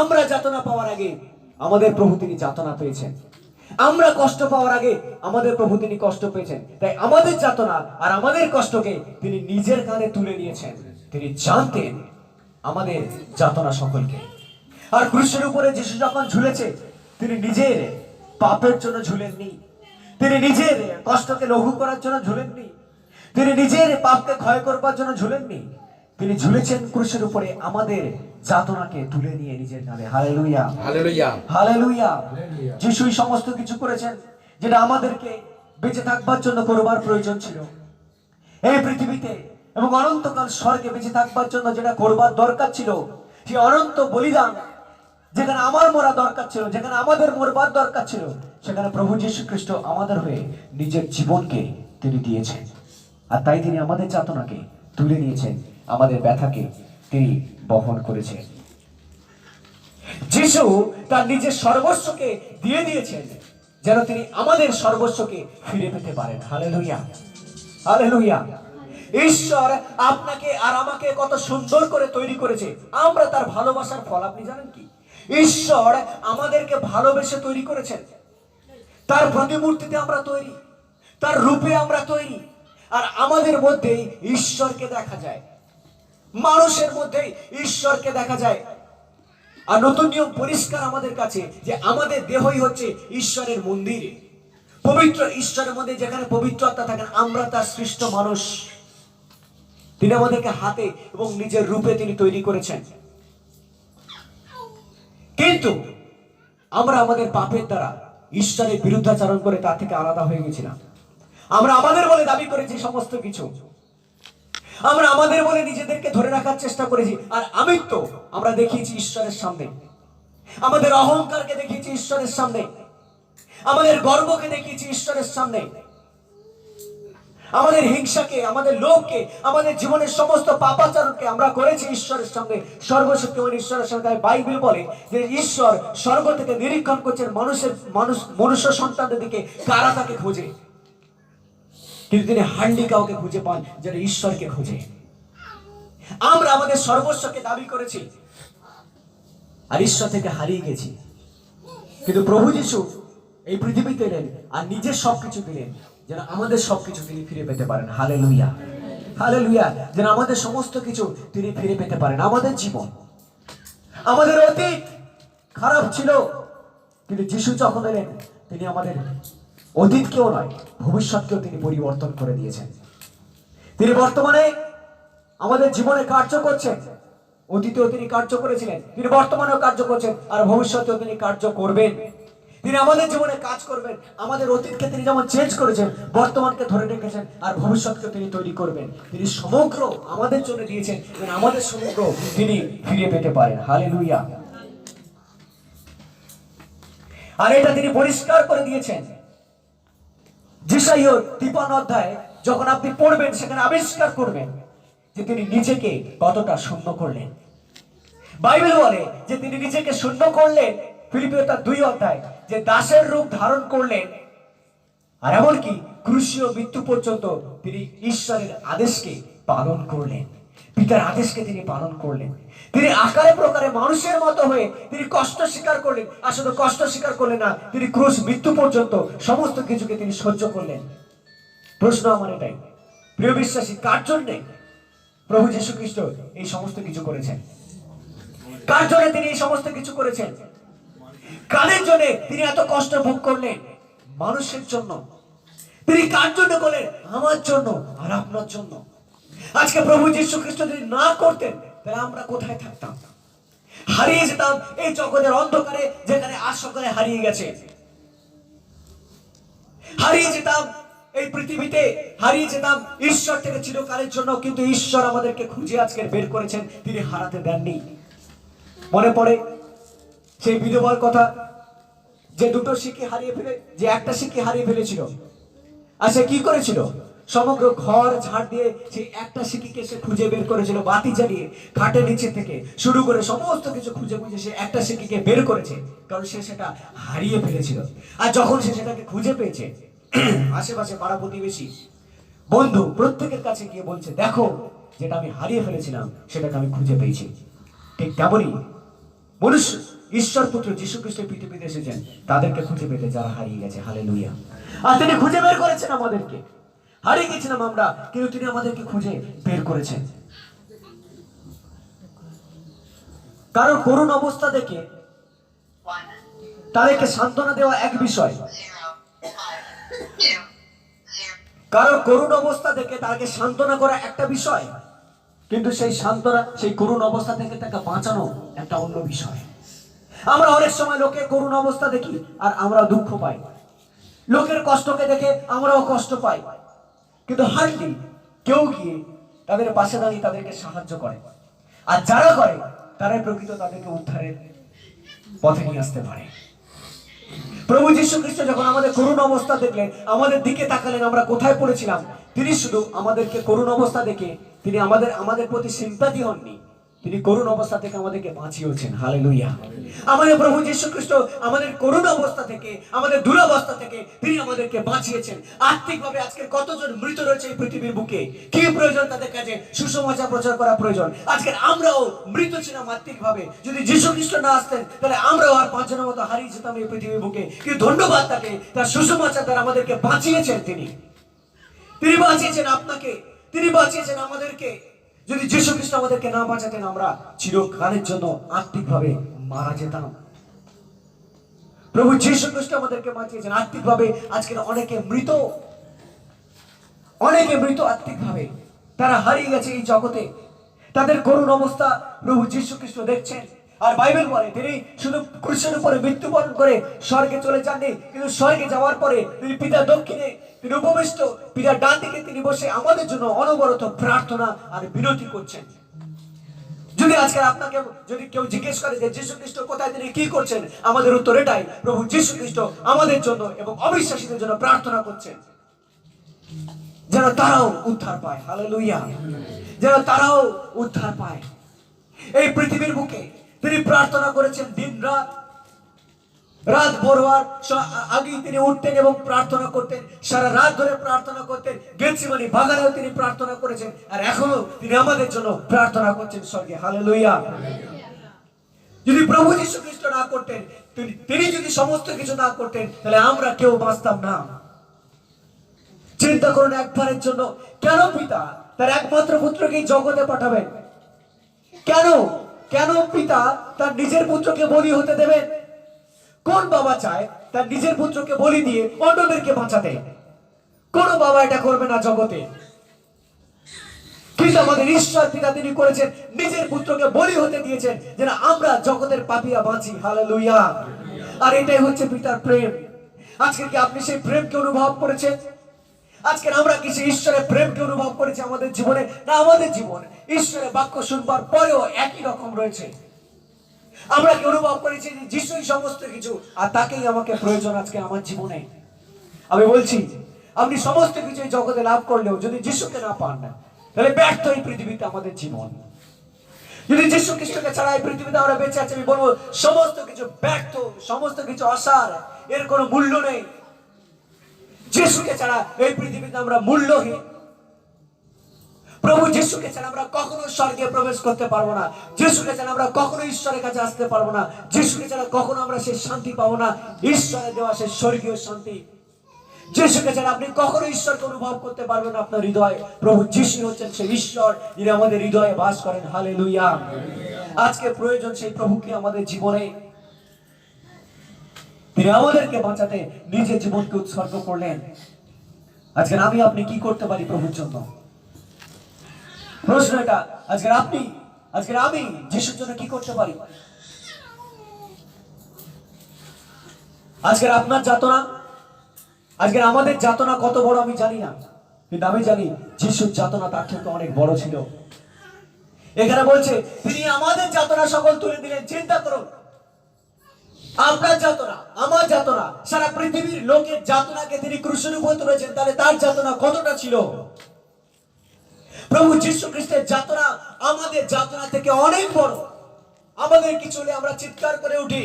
আমরা যাতনা পাওয়ার আগে আমাদের প্রভু তিনি যাতনা পেয়েছেন, আমরা কষ্ট পাওয়ার আগে আমাদের প্রভু তিনি কষ্ট পেয়েছেন। তাই আমাদের যাতনা আর আমাদের কষ্টকে তিনি নিজের কাঁধে তুলে নিয়েছেন। তিনি জানতেন আমাদের যাতনা সকলকে। আর ক্রুশের উপরে যিশু যখন ঝুলেছে, তিনি নিজের পাপের জন্য ঝুলেননি, তিনি নিজের কষ্টকে লঘু করার জন্য ঝুলেননি, তিনি নিজের পাপকে ক্ষয় করবার জন্য ঝুলেননি, তিনি ঝুলেছেন ক্রুশের উপরে আমাদের যাতনাকে তুলে নিয়ে নিজের কাঁধে। Hallelujah, hallelujah, hallelujah. যিশুই সমস্ত কিছু করেছেন যেটা আমাদেরকে বেঁচে থাকবার জন্য করবার প্রয়োজন ছিল এই পৃথিবীতে, এবং অনন্তকাল স্বর্গে বেঁচে থাকবার জন্য যেটা করবার দরকার ছিল, সেই অনন্ত বলিদান যেখানে আমার মরা দরকার ছিল, যেখানে আমাদের মরবার দরকার ছিল, সেখানে প্রভু যীশু খ্রিস্ট আমাদের হয়ে নিজের জীবনকে তিনি দিয়েছেন। আর তাই তিনি আমাদের যাতনাকে তুলে নিয়েছেন, আমাদের ব্যথাকে তিনি বহন করেছেন। যিশু তার নিজের সর্বস্বকে দিয়ে দিয়েছেন যেন তিনি আমাদের সর্বস্বকে ফিরে পেতে পারেন। Hallelujah, hallelujah. ঈশ্বর আপনাকে আর আমাকে কত সুন্দর করে তৈরি করেছে, আমরা তার ভালোবাসার ফল। আপনি জানেন কি, ঈশ্বর আমাদেরকে ভালোবেসে তৈরি করেছেন। তার প্রতিমূর্তিতে আমরা তৈরি, তার রূপে আমরা তৈরি। আর আমাদের মধ্যেই ঈশ্বরকে দেখা যায়, মানুষের মধ্যেই ঈশ্বরকে দেখা যায়। আর নতুন নিয়ম পরিষ্কার আমাদের কাছে যে আমাদের দেহই হচ্ছে ঈশ্বরের মন্দির, পবিত্র ঈশ্বরের মধ্যে যেখানে পবিত্র আত্মা থাকেন। আমরা তার সৃষ্ট মানুষ। তিনি আমাদেরকে হাতে এবং নিজের রূপে তিনি তৈরি করেছেন। কিন্তু আমরা আমাদের পাপের দ্বারা ঈশ্বরের বিরুদ্ধাচরণ করে তার থেকে আলাদা হয়ে গেছিলাম। আমরা আমাদের বলে দাবি করেছি সমস্ত কিছু, আমরা আমাদের বলে নিজেদেরকে ধরে রাখার চেষ্টা করেছি। আর আমিত্ব আমরা দেখিয়েছি ঈশ্বরের সামনে, আমাদের অহংকারকে দেখিয়েছি ঈশ্বরের সামনে, আমাদের গর্বকে দেখিয়েছি ঈশ্বরের সামনে, আমাদের হিংসাকে, আমাদের লোভকে, আমাদের জীবনের সমস্ত পাপাচারকে আমরা করেছি ঈশ্বরের সামনে, সর্বশক্তিমান ঈশ্বরের সামনে। তাই বাইবেল বলে যে ঈশ্বর স্বর্গ থেকে নিরীক্ষণ করছেন মনুষ্য সন্তানদের দিকে, কারা তাকে খোঁজে। কিন্তু তিনি হান্ডি কাউকে খুঁজে পান যারা ঈশ্বরকে খোঁজে। আমরা আমাদের সর্বস্বকে দাবি করেছি আর ঈশ্বর থেকে হারিয়ে গেছি। কিন্তু প্রভু যিশু এই পৃথিবীতে এলেন আর নিজের সবকিছু দিলেন যেন আমাদের সবকিছু তিনি ফিরে পেতে পারেন। Hallelujah, hallelujah. যেন আমাদের সমস্ত কিছু তিনি ফিরে পেতে পারেন। আমাদের জীবন, আমাদের অতীত খারাপ ছিল, কিন্তু যিশু যখন এলেন তিনি আমাদের অতীতকেও নয় ভবিষ্যৎকেও তিনি পরিবর্তন করে দিয়েছেন। তিনি বর্তমানে আমাদের জীবনে কার্য করছেন। অতীতেও তিনি কার্য করেছিলেন, তিনি বর্তমানেও কার্য করছেন, আর ভবিষ্যতেও তিনি কার্য করবেন। তিনি আমাদের জীবনে কাজ করবেন। আমাদের অতীতকে তিনি যেমন চেঞ্জ করেছেন, বর্তমানকে ধরে রেখেছেন, আর ভবিষ্যৎকে তিনি তৈরি করবেন। তিনি সমগ্র আমাদের জন্য দিয়েছেন যেন আমাদের সমগ্র তিনি ফিরে পেতে পারেন। হালেলুয়া। আর এটা তিনি পরিষ্কার করে দিয়েছেন। যিশাইয়া 53 অধ্যায় যখন আপনি পড়বেন সেখানে আবিষ্কার করবেন যে তিনি নিজেকে কতটা শূন্য করলেন। বাইবেল বলে যে তিনি নিজেকে শূন্য করলেন, ফিলিপিও তার 2 অধ্যায়, যে দাসের রূপ ধারণ করলেন। আর এমনকি ক্রুশীয় মৃত্যু পর্যন্ত তিনি ঈশ্বরের আদেশকে পালন করলেন, পিতার আদেশকে তিনি পালন করলেন। তিনি আকারে প্রকারে মানুষের মতো হয়ে তিনি কষ্ট স্বীকার করলেন। আর শুধু কষ্ট স্বীকার করলেন না, তিনি ক্রুশ মৃত্যু পর্যন্ত সমস্ত কিছুকে তিনি সহ্য করলেন। প্রশ্ন আমার এটাই, প্রিয় বিশ্বাসী, কার জন্যে প্রভু যীশু খ্রিস্ট এই সমস্ত কিছু করেছেন? কার জন্য তিনি এই সমস্ত কিছু করেছেন? কাদের জন্য তিনি এত কষ্ট ভোগ করলেন? মানুষের জন্য। তিনি কার জন্য করলেন? আমার জন্য আর আপনার জন্য। আজকে প্রভু যীশু খ্রিস্ট যদি না করতেন তাহলে আমরা কোথায় থাকতাম? হারিয়ে যেতাম এই জগতের অন্ধকারে, যেখানে আজ সকালে হারিয়ে গেছে। হারিয়ে যেতাম এই পৃথিবীতে, হারিয়ে যেতাম ঈশ্বর থেকে চিরকালের জন্য। কিন্তু ঈশ্বর আমাদেরকে খুঁজে আজকে বের করেছেন, তিনি হারাতে দেননি। মনে পড়ে সেই বিধবার কথা, যে দুটো শিখি হারিয়ে ফেলে, যে একটা শিখি হারিয়ে ফেলেছিল। আর সে কি করেছিল? সমগ্র ঘর ঝাড় দিয়ে সেই একটা শিখিকে সে খুঁজে বের করেছিল। বাতি জ্বালিয়ে খাটের নিচে থেকে শুরু করে সমস্ত কিছু খুঁজে খুঁজে সে একটা শিখিকে বের করেছে, কারণ সে সেটা হারিয়ে ফেলেছিল। আর যখন সে সেটাকে খুঁজে পেয়েছে, আশেপাশে পাড়া প্রতিবেশী বন্ধু প্রত্যেকের কাছে গিয়ে বলছে, দেখো যেটা আমি হারিয়ে ফেলেছিলাম সেটাকে আমি খুঁজে পেয়েছি। ঠিক তেমনই মনুষ্য, ঈশ্বর পুত্র যীশু খ্রিস্ট পৃথিবীতে এসেছেন তাদেরকে খুঁজে পেতে, যারা হারিয়ে গেছে। হালেলুয়া। আর তিনি খুঁজে বের করেছেন আমাদেরকে। হারিয়ে গেছিলাম আমরা, কিন্তু তিনি আমাদেরকে খুঁজে বের করেছেন। কারণ করুণ অবস্থা দেখে তাদেরকে সান্ত্বনা দেওয়া এক বিষয়, কারণ করুণ অবস্থা দেখে তাকে সান্ত্বনা করা একটা বিষয়, কিন্তু সেই সান্ত্বনা, সেই করুণ অবস্থা থেকে তাকে বাঁচানো একটা অন্য বিষয়। আমরা অনেক সময় লোকের করুণ অবস্থা দেখি আর আমরা দুঃখ পাই, লোকের কষ্টকে দেখে আমরাও কষ্ট পাই, কিন্তু হার্ডলি কেউ গিয়ে তাদের পাশে দাঁড়িয়ে তাদেরকে সাহায্য করে। আর যারা করে তারাই প্রকৃত তাদেরকে উদ্ধারের পথে নিয়ে আসতে পারে। প্রভু যীশু খ্রিস্ট যখন আমাদের করুণ অবস্থা দেখলেন, আমাদের দিকে তাকালেন, আমরা কোথায় পড়েছিলাম, তিনি শুধু আমাদেরকে করুণ অবস্থা দেখে তিনি আমাদের প্রতি সিম্পাথি হননি, তিনি করুণ অবস্থা থেকে আমাদেরকে বাঁচিয়েছেন। হালেলুয়া। আমাদের প্রভু যীশু খ্রিস্ট আমাদের করুণ অবস্থা থেকে, আমাদের দুরবস্থা থেকে তিনি আমাদেরকে বাঁচিয়েছেন। আত্মিকভাবে আজকে কতজন মৃত রয়েছে এই পৃথিবীর বুকে, কি প্রয়োজন তাদের কাছে? সুসমাচার প্রচার করা প্রয়োজন। আজকে আমরাও মৃত ছিলাম আত্মিকভাবে। যদি যীশু খ্রিস্ট না আসতেন তাহলে আমরাও আর পাঁচজনের মতো হারিয়ে যেতাম এই পৃথিবীর বুকে। কিন্তু ধন্যবাদ তাকে, তার সুসমাচার দ্বারা আমাদেরকে বাঁচিয়েছেন। তিনি বাঁচিয়েছেন আপনাকে, তিনি বাঁচিয়েছেন আমাদেরকে। যদি যীশু খ্রিস্ট আমাদেরকে না বাঁচাতেন আমরা চিরকালের জন্য আত্মিকভাবে মারা যেতাম। প্রভু যীশু খ্রিস্ট আমাদেরকে বাঁচিয়েছেন আত্মিকভাবে। আজকে অনেকে মৃত আত্মিকভাবে, তারা হারিয়ে গেছে এই জগতে। তাদের করুণ অবস্থা প্রভু যীশু খ্রিস্ট দেখছেন। আর বাইবেল বলে তিনি শুধু ক্রুশের উপরে মৃত্যুবরণ করে স্বর্গে চলে যাননি, কিন্তু স্বর্গে যাওয়ার পরে তিনি পিতার দক্ষিণে তিনি উপবিষ্ট, পিতার ডান দিকে তিনি বসে আমাদের জন্য অনবরত প্রার্থনা আর বিনতি করছেন। যদি আজকে আপনাকে যদি কেউ জিজ্ঞেস করে যে যীশু খ্রিস্ট কোথায়, তিনি কি করছেন, আমাদের উত্তর এটাই, প্রভু যীশু খ্রিস্ট আমাদের জন্য এবং অবিশ্বাসীদের জন্য প্রার্থনা করছেন, যেন তারাও উদ্ধার পায়। হালেলুয়া। যেন তারাও উদ্ধার পায়। এই পৃথিবীর বুকে তিনি প্রার্থনা করেছেন দিন রাত, রাত ভোরবার আগেই তিনি উঠতেন এবং প্রার্থনা করতেন, সারা রাত ধরে প্রার্থনা করতেন। গেতসেমানি বাগানেও তিনি প্রার্থনা করেছেন, আর এখনো তিনি আমাদের জন্য প্রার্থনা করছেন স্বর্গে। হালেলুয়া। যদি প্রভু যীশু খ্রিস্ট না করতেন, তিনি যদি সমস্ত কিছু না করতেন, তাহলে আমরা কেউ বাঁচতাম না। চিন্তা করুন একবারের জন্য, কেন পিতা তার একমাত্র পুত্রকে জগতে পাঠাবেন? কেন পিতা তার নিজের পুত্রকে বলি হতে দেবেন? কোন বাবা চায় তার নিজের পুত্রকে বলি দিয়ে অন্যদেরকে বাঁচাতে? কোন বাবা এটা করবে না জগতে। কিন্তু আমাদের ঈশ্বর পিতা তিনি করেছেন, নিজের পুত্রকে বলি হতে দিয়েছেন যেন আমরা জগতের পাপিয়া বাঁচি। হালেলুয়া। আর এটাই হচ্ছে পিতার প্রেম। আজকে কি আপনি সেই প্রেমকে অনুভব করেছেন? আজকে আমরা কি সেই ঈশ্বরের প্রেমকে অনুভব করেছি আমাদের জীবনে? না, আমাদের জীবন ঈশ্বরের বাক্য শুনবার পরেও একই রকম রয়েছে। আমরা কি অনুভব করেছি যে যিশুই সমস্ত কিছু, আর তাকেই আমাকে প্রয়োজন আজকে আমার জীবনে? আমি বলছি, আপনি সমস্ত কিছু এই জগতে লাভ করলেও যদি যিশুকে না পান না, তাহলে ব্যর্থ এই পৃথিবীতে আমাদের জীবন। যদি যীশু খ্রিস্টকে ছাড়া এই পৃথিবীতে আমরা বেঁচে আছি, আমি বলবো সমস্ত কিছু ব্যর্থ, সমস্ত কিছু অসার, এর কোনো মূল্য নেই। যিশুকে ছাড়া এই পৃথিবীতে আমরা মূল্যহীন। প্রভু যিশুকে ছাড়া আমরা কখনো স্বর্গে প্রবেশ করতে পারবো না। যিশুকে ছাড়া আমরা কখনো ঈশ্বরের কাছে আসতে পারবো না। যিশুকে ছাড়া কখনো আমরা সেই শান্তি পাবো না, ঈশ্বরের দেওয়া সেই স্বর্গীয় শান্তি। যিশুকে ছাড়া আপনি কখনো ঈশ্বরকে অনুভব করতে পারবেন না আপনার হৃদয়ে। প্রভু যিশু হচ্ছেন সেই ঈশ্বর যিনি আমাদের হৃদয়ে বাস করেন। হালেলুয়া। আজকে প্রয়োজন সেই প্রভুকে আমাদের জীবনে। তিনি আমাদেরকে বাঁচাতে নিজের জীবনকে উৎসর্গ করলেন। আজকে আপনি কি করতে পারি প্রভুর জন্য? প্রশ্ন এটা। আজকে আমি যিশুর জন্য কি করতে পারি? আজকে আপনার যাতনা, আজকে আমাদের যাতনা কত বড় আমি জানি না, কিন্তু আমি জানি যিশুর যাতনা তার থেকে অনেক বড় ছিল। এখানে বলছে তিনি আমাদের যাতনা সকল তুলে দিলেন। চিন্তা করুন, আপনার যাতনা, আমার যাতনা, সারা পৃথিবীর লোকের যাতনাকে তিনি ক্রুশের উপর তুলেছেন, তাহলে তার যাতনা কতটা ছিল? প্রভু যীশু খ্রিস্টের যাতনা আমাদের যাতনা থেকে অনেক বড়। আমাদের কিছু হলে আমরা চিৎকার করে উঠি,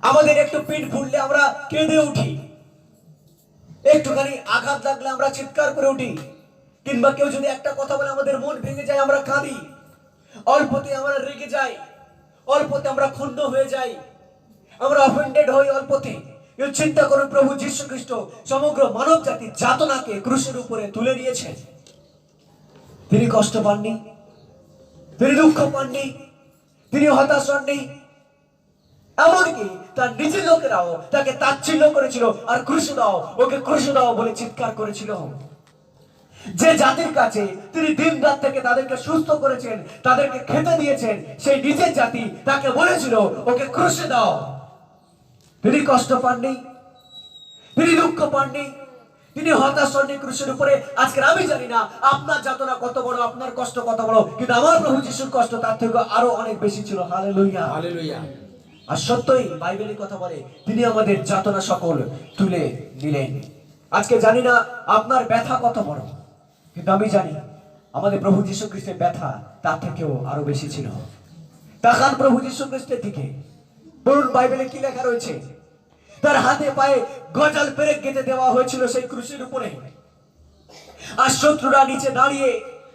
আমাদের একটু পিঠ ফুললে আমরা কেঁদে উঠি, একটুখানি আঘাত লাগলে আমরা চিৎকার করে উঠি, কিংবা কেউ যদি একটা কথা বলে আমাদের মন ভেঙে যায় আমরা কাঁদি, অল্পতে আমরা রেগে যাই, অল্পতে আমরা ক্ষুণ্ণ হয়ে যাই, আমরা অফেন্ডেড হই অল্পতে। চিন্তা করুন, প্রভু যীশু খ্রিস্ট সমগ্র মানব জাতির যাতনাকে ক্রুশের উপরে তুলে দিয়েছেন। তিনি কষ্ট পাননি, তিনি দুঃখ পাননি, তিনি হতাশ হননি। এমনকি তার নিজের লোকেরাও তাকে তাচ্ছিল্য করেছিল আর ক্রুশে দাও, ওকে ক্রুশে দাও বলে চিৎকার করেছিল। যে জাতির কাছে তিনি দিন রাত থেকে তাদেরকে সুস্থ করেছেন, তাদেরকে খেতে দিয়েছেন, সেই নিজের জাতি তাকে বলেছিল ওকে ক্রুশে দাও। তিনি কষ্ট পাননি, তিনি দুঃখ পাননি, তিনি হতাশ হননি ক্রুশের উপরে। আজকে আমি জানি না আপনার যাতনা কত বড়, আপনার কষ্ট কত বড়, কিন্তু আমার প্রভু যিশুর কষ্ট তার থেকে আরো অনেক বেশি ছিল। Hallelujah, hallelujah. আর সত্যই বাইবেলের কথা বলে তিনি আমাদের যাতনা সকল তুলে নিলেন। আজকে জানি না আপনার ব্যথা কত বড়, কিন্তু আমি জানি আমাদের প্রভু যীশু খ্রিস্টের ব্যথা তার থেকেও আরো বেশি ছিল। তাকান প্রভু যীশু খ্রিস্টের দিকে, বলুন বাইবেলে কি লেখা রয়েছে? তার হাতে পায়ে গজাল পেরেক গেঁথে দেওয়া হয়েছিল সেই ক্রুশের উপরে। আর শত্রুরা নিচে দাঁড়িয়ে,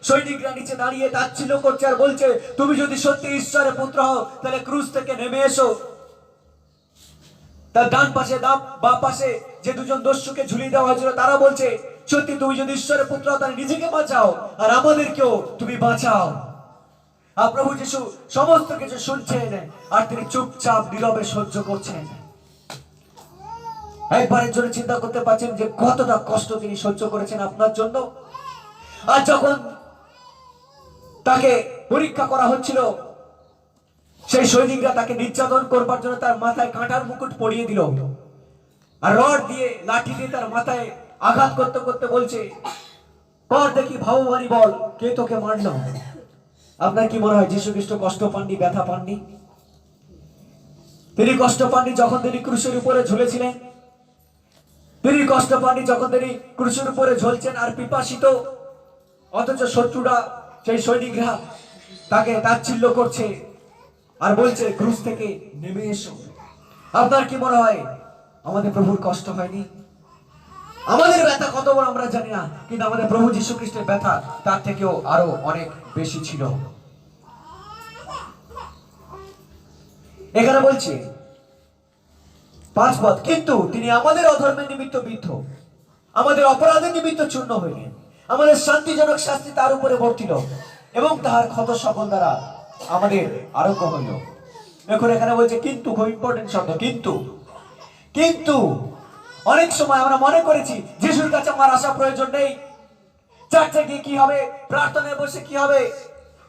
সৈনিকরা নিচে দাঁড়িয়ে তাচ্ছিল্য করছে আর বলছে, তুমি যদি সত্যি ঈশ্বরের পুত্র হও তাহলে ক্রুশ থেকে নেমে এসো। তার ডান পাশে বাঁ পাশে যে দুজন দস্যুকে ঝুলিয়ে দেওয়া হয়েছিল তারা বলছে, সত্যি তুমি যদি ঈশ্বরের পুত্র হও তাহলে নিজেকে বাঁচাও আর আমাদেরকেও তুমি বাঁচাও। আর প্রভু যীশু সমস্ত কিছু শুনছেন আর তিনি চুপচাপ নীরবে সহ্য করছেন। একবারের জন্য চিন্তা করতে পারছেন যে কতটা কষ্ট তিনি সহ্য করেছেন আপনার জন্য। আর যখন তাকে পরীক্ষা করা হচ্ছিল, সেই সৈনিকরা তাকে নির্যাতন করবার জন্য তার মাথায় কাঁটার মুকুট পরিয়ে দিল আর রড দিয়ে, লাঠি দিয়ে তার মাথায় আঘাত করতে করতে বলছে, কর দেখি ভাববানি বল, কে তোকে মারলো? আপনার কি মনে হয় যীশু খ্রিস্ট কষ্ট পাননি, ব্যথা পাননি? তিনি কষ্ট পাননি যখন তিনি ক্রুশের উপরে ঝুলেছিলেন? তিনি কষ্ট পাননি যখন তিনি ক্রুশের উপরে ঝুলছেন আর পিপাসিত, অথচ শত্রুরা, সেই সৈনিকরা তাকে তাচ্ছিল্য করছে আর বলছে, ক্রুশ থেকে নেমে এসো। আপনার কি মনে হয় আমাদের প্রভুর কষ্ট হয়নি? আমাদের ব্যথা কত বড় আমরা জানি না, কিন্তু আমাদের প্রভু যীশু খ্রিস্টের ব্যথা তার থেকেও আরো অনেক বেশি ছিল। এখানে বলছে 5 পদ, কিন্তু তিনি আমাদের অধর্মের নিমিত্ত বিদ্ধ, আমাদের অপরাধের নিমিত্ত চূর্ণ হইলেন, আমাদের শান্তিজনক শাস্তি তার উপরে বর্তিল এবং তাহার ক্ষত সকল দ্বারা আমাদের আরোগ্য হইল। এখন এখানে বলছে কিন্তু, খুব ইম্পর্টেন্ট শব্দ, কিন্তু। কিন্তু অনেক সময় আমরা মনে করেছি যিশুর কাছে আমার আসা প্রয়োজন নেই, চার্চে গিয়ে কি হবে, প্রার্থনায় বসে কি হবে,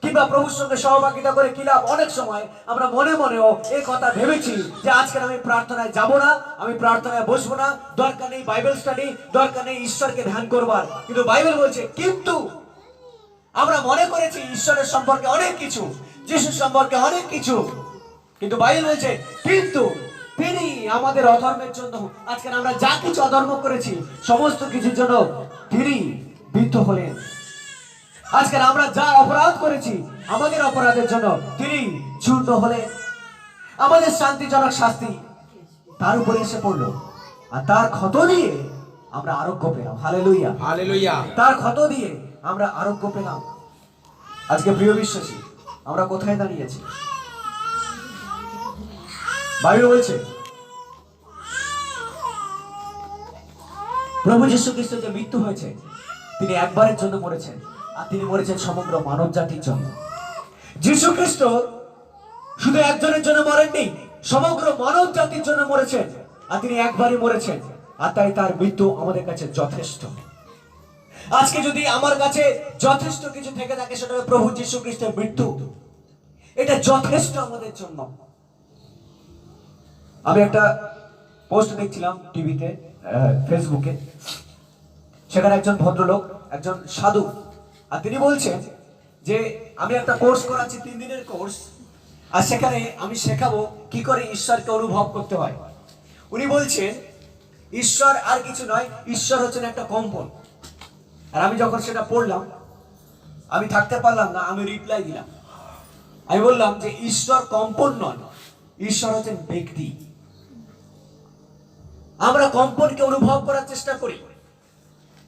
কিংবা প্রভুর সঙ্গে সহভাগিতা করে কি লাভ। অনেক সময় আমরা মনে মনেও এই কথা ভেবেছি যে আজকে আমি প্রার্থনায় যাব না, আমি প্রার্থনায় বসবো না, দরকার নেই বাইবেল স্টাডি, দরকার নেই ঈশ্বরকে ধ্যান করবার। কিন্তু বাইবেল বলছে কিন্তু। আমরা মনে করেছি ঈশ্বরের সম্পর্কে অনেক কিছু, যিশু সম্পর্কে অনেক কিছু, কিন্তু বাইবেল বলছে কিন্তু তিনি আমাদের অধর্মের জন্য, আজকে আমরা যা কিছু অধর্ম করেছি সমস্ত কিছুর জন্য তিনি বিদ্ধ হলেন। আজকে আমরা যা অপরাধ করেছি আমাদের অপরাধের জন্য তিনি চূর্ণ হলেন। আমাদের শান্তিজনক শাস্তি তার উপরে এসে পড়লো আর তার ক্ষত দিয়ে আমরা আরোগ্য পেলাম। Hallelujah, hallelujah. তার ক্ষত দিয়ে আমরা আরোগ্য পেলাম। আজকে প্রিয় বিশ্বাসী, আমরা কোথায় দাঁড়িয়েছি? বাইবেল বলছে প্রভু যীশু খ্রিস্ট যে মৃত্যু হয়েছে, তিনি একবারের জন্য মরেছেন আর তিনি মরেছেন সমগ্র মানব জাতির জন্য। যীশু খ্রিস্ট শুধু একজনের জন্য মরেননি, সমগ্র মানব জাতির জন্য মরেছেন আর তিনি একবারই মরেছেন আর তাই তার মৃত্যু আমাদের কাছে যথেষ্ট। আজকে যদি আমার কাছে যথেষ্ট কিছু থেকে থাকে সেটা প্রভু যীশু খ্রিস্টের মৃত্যু, এটা যথেষ্ট আমাদের জন্য। আমি একটা পোস্ট দেখছিলাম টিভিতে, ফেসবুকে, সেখানে একজন ভদ্রলোক, একজন সাধু, আর তিনি বলছেন যে আমি একটা কোর্স করাচ্ছি, 3 দিনের কোর্স, আর সেখানে আমি শেখাবো কি করে ঈশ্বরকে অনুভব করতে হয়। উনি বলছেন ঈশ্বর আর কিছু নয়, ঈশ্বর হচ্ছেন একটা কম্পন। আর আমি যখন সেটা পড়লাম আমি থাকতে পারলাম না, আমি রিপ্লাই দিলাম। আমি বললাম যে ঈশ্বর কম্পন নন, ঈশ্বর হচ্ছেন ব্যক্তি। আমরা কম্পনকে অনুভব করার চেষ্টা করি,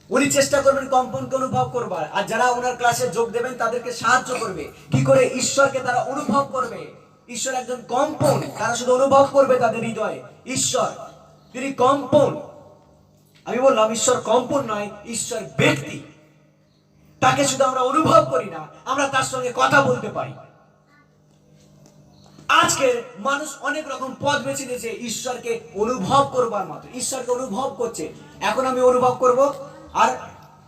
উনি চেষ্টা করবেন কম্পনকে অনুভব করবার, আর যারা ওনার ক্লাসে যোগ দেবেন তাদেরকে সাহায্য করবে কি করে ঈশ্বরকে তারা অনুভব করবে। ঈশ্বর একজন কম্পন, তারা শুধু অনুভব করবে তাদের হৃদয়ে। ঈশ্বর তিনি কম্পন। আমি বললাম ঈশ্বর কম্পন নয়, ঈশ্বর ব্যক্তি। তাকে শুধু আমরা অনুভব করি না, আমরা তার সঙ্গে কথা বলতে পারি। আজকে মানুষ অনেক রকম পথ বেছে নিয়েছে ঈশ্বরকে অনুভব করবার মতো। ঈশ্বরকে অনুভব করছে, এখন আমি অনুভব করব আর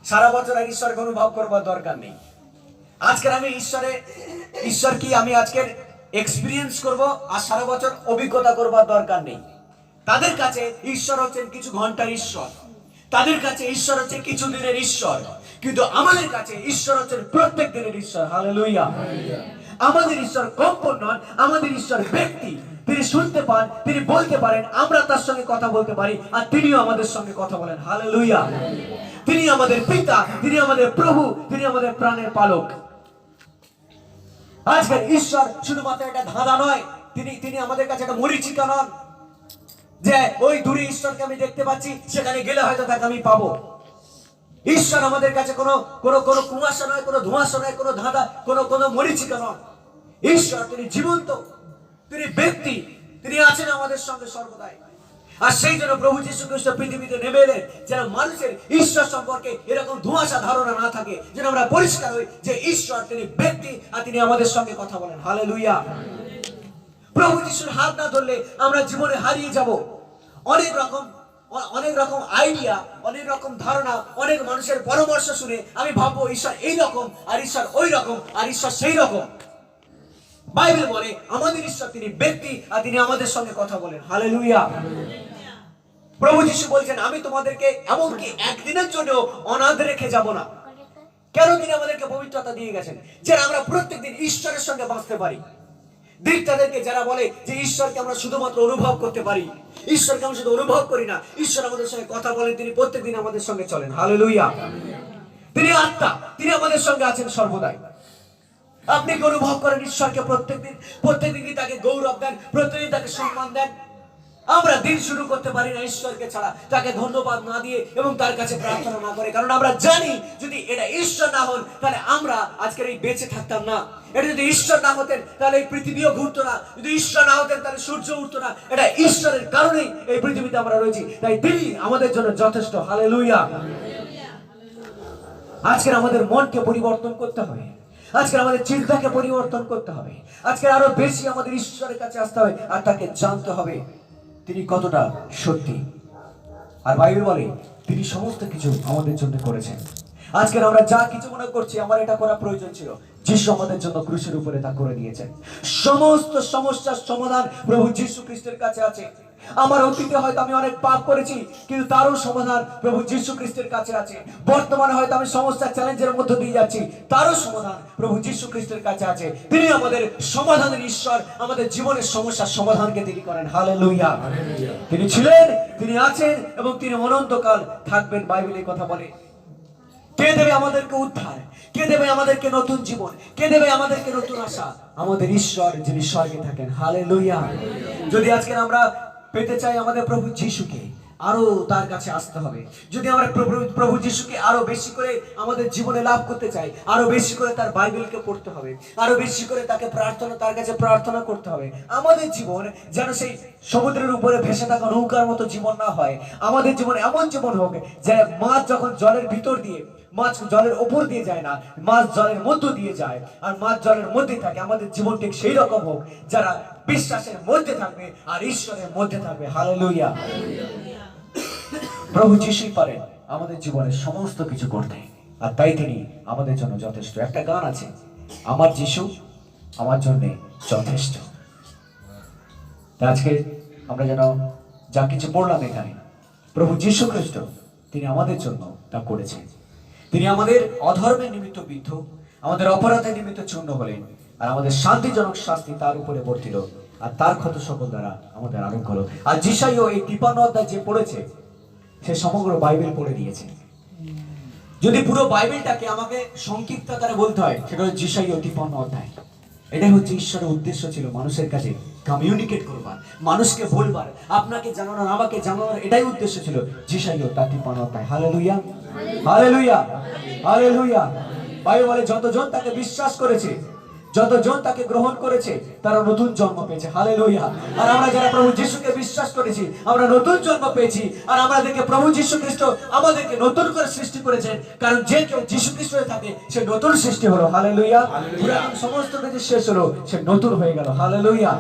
সারা বছর আর ঈশ্বরকে অনুভব করবার দরকার নেই। আজকের আমি ঈশ্বর কি আমি আজকের এক্সপিরিয়েন্স করব আর সারা বছর অভিজ্ঞতা করবার দরকার নেই। তাদের কাছে ঈশ্বর হচ্ছেন কিছু ঘন্টার ঈশ্বর, তাদের কাছে ঈশ্বর হচ্ছে কিছু দিনের ঈশ্বর, কিন্তু আমাদের কাছে ঈশ্বর হচ্ছেন প্রত্যেক দিনের ঈশ্বর। হালেলুয়া। আমাদের ঈশ্বর কম্পন নন, আমাদের ঈশ্বর ব্যক্তি। তিনি শুনতে পান, তিনি বলতে পারেন, আমরা তার সঙ্গে কথা বলতে পারি আর তিনিও আমাদের সঙ্গে কথা বলেন। হালেলুয়া। তিনি আমাদের পিতা, তিনি আমাদের প্রভু, তিনি আমাদের প্রাণের পালক। আজকের ঈশ্বর শুধুমাত্র একটা ধাঁধা নয়, তিনি তিনি আমাদের কাছে একটা মরীচিকা নন যে ওই দূরে ঈশ্বরকে আমি দেখতে পাচ্ছি, সেখানে গেলে হয়তো তাকে আমি পাবো। ঈশ্বর আমাদের কাছে কোনো কোনো কোনো কুয়াশা নয়, কোনো ধোঁয়াশা নয়, কোনো ধাঁধা, কোনো মরীচিকা নয়। ঈশ্বর তিনি জীবন্ত, তিনি ব্যক্তি, তিনি আছেন আমাদের সঙ্গে সর্বদাই। আর সেই জন্য প্রভু যীশু খ্রিস্ট পৃথিবীতে নেমে এলেন যেন মানুষের ঈশ্বর সম্পর্কে এরকম ধোঁয়াশা ধারণা না থাকে, যেন আমরা পরিষ্কার হই যে ঈশ্বর তিনি ব্যক্তি আর তিনি আমাদের সঙ্গে কথা বলেন। হালেলুয়া। প্রভু যীশুর হাত না ধরলে আমরা জীবনে হারিয়ে যাব। অনেক রকম আইডিয়া, অনেক রকম ধারণা, অনেক মানুষের পরামর্শ শুনে আমি ভাববো ঈশ্বর এই রকম, আর ঈশ্বর ওই রকম, আর ঈশ্বর সেই রকম। বাইবেল বলে আমাদের ঈশ্বর তিনি ব্যক্তি আর তিনি আমাদের সঙ্গে কথা বলেন। হালেলুয়া। প্রভু যীশু বলছেন আমি তোমাদেরকে এমনকি একদিনের জন্য অনাথ রেখে যাব না। কেন? তিনি আমাদেরকে পবিত্রতা দিয়ে গেছেন যেন আমরা প্রত্যেকদিন ঈশ্বরের সঙ্গে বাঁচতে পারি। তাদেরকে যারা বলে যে ঈশ্বরকে আমরা শুধুমাত্র অনুভব করতে পারি, ঈশ্বরকে আমরা শুধু অনুভব করি না, ঈশ্বর আমাদের সঙ্গে কথা বলেন, তিনি প্রত্যেকদিন আমাদের সঙ্গে চলেন। হালেলুয়া। তিনি আত্মা, তিনি আমাদের সঙ্গে আছেন সর্বদাই। আপনি কি অনুভব করেন ঈশ্বরকে? প্রত্যেকদিন কি তাকে গৌরব দেন, প্রত্যেকদিন তাকে সম্মান দেন? আমরা দিন শুরু করতে পারি না ঈশ্বরকে ছাড়া, তাকে ধন্যবাদ না দিয়ে এবং তার কাছে প্রার্থনা না করে। কারণ আমরা জানি যদি এটা ঈশ্বর না হন তাহলে আমরা আজকের এই বেঁচে থাকতাম না। এটা যদি ঈশ্বর না হতেন তাহলে এই পৃথিবীও ঘুরতো না, যদি ঈশ্বর না হতেন তাহলে সূর্য উঠতো না। এটা ঈশ্বরের কারণেই এই পৃথিবীতে আমরা রয়েছি, তাই তিনি আমাদের জন্য যথেষ্ট। হালেলুয়া। আজকের আমাদের মনকে পরিবর্তন করতে হবে, আজকে আমাদের চিন্তাকে পরিবর্তন করতে হবে, আজকে আরো বেশি আমাদের ঈশ্বরের কাছে আসতে হবে আর তাকে জানতে হবে তিনি কতটা সত্যি। আর বাইবেল বলে তিনি সমস্ত কিছু আমাদের জন্য করেছেন। আজকে আমরা যা কিছু মনে করছি আমার এটা করা প্রয়োজন ছিল, যিশু আমাদের জন্য ক্রুশের উপরে তা করে দিয়েছেন। সমস্ত সমস্যার সমাধান প্রভু যীশু খ্রিস্টের কাছে আছে। আমার অতীতে হয়তো আমি অনেক পাপ করেছি, কিন্তু তারও সমাধান প্রভু যীশু খ্রিস্টের কাছে আছে। বর্তমানে হয়তো আমি সমস্যার চ্যালেঞ্জের মধ্যে দিয়ে যাচ্ছি, তারও সমাধান প্রভু যীশু খ্রিস্টের কাছে আছে। তিনি আমাদের সমাধানের ঈশ্বর, আমাদের জীবনের সমস্যার সমাধানকে তিনি করেন। হালেলুয়া। তিনি ছিলেন, তিনি আছেন এবং তিনি অনন্তকাল থাকবেন। বাইবেল এই কথা বলে। কে দেবে আমাদেরকে উদ্ধার? কে দেবে আমাদেরকে নতুন জীবন? কে দেবে আমাদেরকে নতুন আশা? আমাদের ঈশ্বর যিনি স্বর্গে থাকেন। হালেলুয়া। যদি আজকে আমরা পেতে চাই আমাদের প্রভু যীশুকে, আরো তার কাছে আসতে হবে। যদি আমরা প্রভু যীশুকে আরো বেশি করে আমাদের জীবনে লাভ করতে চাই, আরো বেশি করে তার বাইবেলকে পড়তে হবে, আরো বেশি করে তাকে তার কাছে প্রার্থনা করতে হবে। আমাদের জীবন যেন সেই সমুদ্রের উপরে ভেসে থাকা নৌকার মতো জীবন না হয়। আমাদের জীবন এমন জীবন হোক যে মাছ যখন জলের ভিতর দিয়ে, মাছ জলের উপর দিয়ে যায় না, মাছ জলের মধ্য দিয়ে যায়, আর মাছ জলের মধ্যে থাকে। আমাদের জীবন ঠিক সেই রকম হোক যারা বিশ্বাসের মধ্যে থাকবে আর ঈশ্বরের মধ্যে থাকবে। হালেলুয়া। প্রভু যিশুই পারেন আমাদের জীবনের সমস্ত কিছু করতে, আর তাই তিনি আমাদের জন্য যথেষ্ট। একটা গান আছে, আমার যিশু আমার জন্য যথেষ্ট। আজকে আমরা যেন যা কিছু পড়লাম এখানে, প্রভু যীশু খ্রিস্ট তিনি আমাদের জন্য তা করেছেন। তিনি আমাদের অধর্মের নিমিত্ত বিদ্ধ, আমাদের অপরাধের নিমিত্ত চূর্ণ হলেন, আর আমাদের শান্তিজনক শাস্তি তার উপরে বর্তিল, আর তার ক্ষত সকল দ্বারা আমাদের আরোগ্য হলো। আর যিশাইও এই 53 অধ্যায় যে পড়েছে সে সমগ্র বাইবেল পড়ে দিয়েছে। যদি পুরো বাইবেলটাকে আমাকে সংক্ষিপ্ত আকারে বলতে হয়, সেটা হচ্ছে যিশাইও 53 অধ্যায়। এটাই হচ্ছে ঈশ্বরের উদ্দেশ্য ছিল, মানুষের কাছে কমিউনিকেট করবার, মানুষকে বলবার, আপনাকে জানানোর, আমাকে জানানোর, এটাই উদ্দেশ্য ছিল যিশাইও 53 অধ্যায়। Hallelujah, hallelujah, hallelujah. বাইবেল বলে যতজন তাকে বিশ্বাস করেছে, যতজন তাকে গ্রহণ করেছে তারা নতুন জন্ম পেয়েছে। হালেলুয়া। আর আমরা যারা প্রভু যীশুকে বিশ্বাস করেছি আমরা নতুন জন্ম পেয়েছি, আর আমাদেরকে প্রভু যীশু খ্রিস্ট আমাদেরকে নতুন করে সৃষ্টি করেছেন। কারণ যে কেউ যীশু খ্রিস্টে থাকে সে নতুন সৃষ্টি হলো। হালেলুয়া। পুরাতন সমস্ত কিছু শেষ হলো, সে নতুন হয়ে গেল। হালেলুয়া।